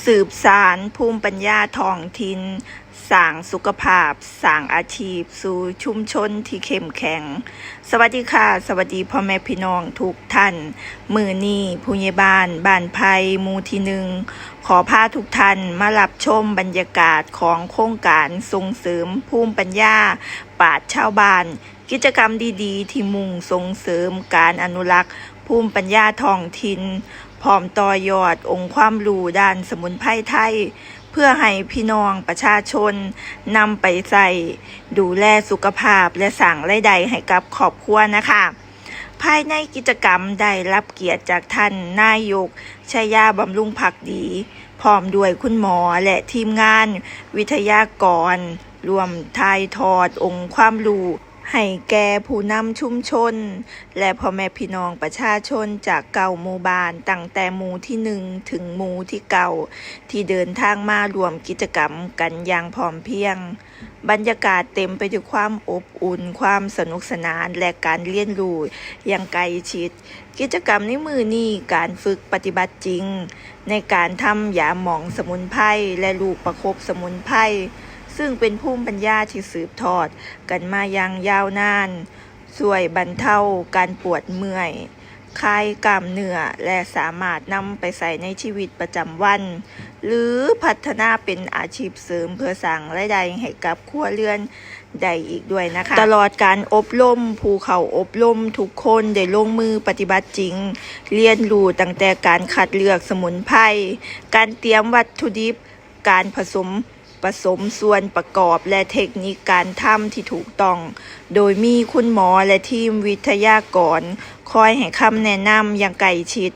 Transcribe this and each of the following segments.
สืบสานภูมิปัญญาท้องถิ่นสร้างสุขภาพสร้างอาชีพสู่ชุมชนที่เข้มแข็งสวัสดีค่ะสวัสดีพ่อแม่พี่น้องทุกท่านมื้อนี้ผู้ใหญ่บ้านบ้านไผ่หมู่ที่ 1ขอพาทุกท่านมารับชมบรรยากาศของโครงการส่งเสริมภูมิปัญญาปราชญ์ชาวบ้านกิจกรรมดีๆที่มุ่งส่งเสริมการอนุรักษ์ภูมิปัญญาท้องถิ่นพร้อมต่อยอดองค์ความรู้ด้านสมุนไพรไทยเพื่อให้พี่น้องประชาชนนำไปใส่ดูแลสุขภาพและสร้างรายได้ให้กับครอบครัวนะคะภายในกิจกรรมได้รับเกียรติจากท่านนายกชัยยาบำรุงภักดีพร้อมด้วยคุณหมอและทีมงานวิทยากรรวมถ่ายทอดองค์ความรู้ให้แก่ผู้นำชุมชนและพ่อแม่พี่น้องประชาชนจากเก่าหมู่บ้านตั้งแต่หมู่ที่ 1ถึงหมู่ที่เก่าที่เดินทางมารวมกิจกรรมกันอย่างพร้อมเพรียงบรรยากาศเต็มไปด้วยความอบอุ่นความสนุกสนานและการเรียนรู้อย่างใกล้ชิดกิจกรรมในมื้อนี้การฝึกปฏิบัติจริงในการทำยาหม่องสมุนไพรและลูกประคบสมุนไพรซึ่งเป็นภูมิปัญญาที่สืบทอดกันมาอย่างยาวนานช่วยบรรเทาการปวดเมื่อยคลายกล้ามเนื้อและสามารถนำไปใส่ในชีวิตประจำวันหรือพัฒนาเป็นอาชีพเสริมเพื่อสร้างรายได้ให้กับครัวเรือนได้อีกด้วยนะคะตลอดการอบรมผู้เข้าอบรมทุกคนได้ลงมือปฏิบัติจริงเรียนรู้ตั้งแต่การคัดเลือกสมุนไพรการเตรียมวัตถุดิบการผสมส่วนประกอบและเทคนิคการทำที่ถูกต้องโดยมีคุณหมอและทีมวิทยากรคอยให้คำแนะนำอย่างใกล้ชิด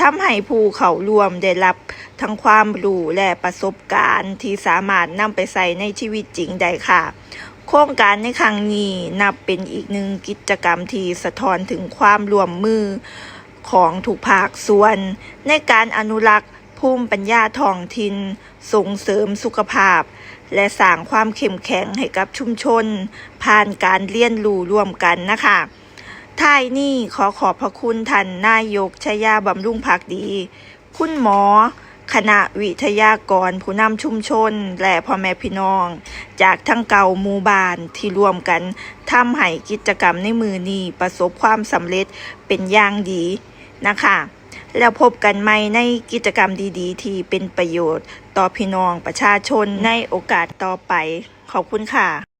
ทำให้ผู้เข้าร่วมได้รับทั้งความรู้และประสบการณ์ที่สามารถนำไปใช้ในชีวิตจริงได้ค่ะโครงการในครั้งนี้นับเป็นอีกหนึ่งกิจกรรมที่สะท้อนถึงความร่วมมือของทุกภาคส่วนในการอนุรักษ์ภูมิปัญญาท้องถิ่นส่งเสริมสุขภาพและสร้างความเข้มแข็งให้กับชุมชนผ่านการเรียนรู้ร่วมกันนะคะท้ายนี้ขอบพระคุณท่านนายกชัยยาบำรุงภักดีคุณหมอคณะวิทยากรผู้นำชุมชนและพ่อแม่พี่น้องจากทั้งเก่าหมู่บ้านที่ร่วมกันทำให้กิจกรรมในมือนี้ประสบความสำเร็จเป็นอย่างดีนะคะแล้วพบกันใหม่ในกิจกรรมดีๆที่เป็นประโยชน์ต่อพี่น้องประชาชนในโอกาสต่อไปขอบคุณค่ะ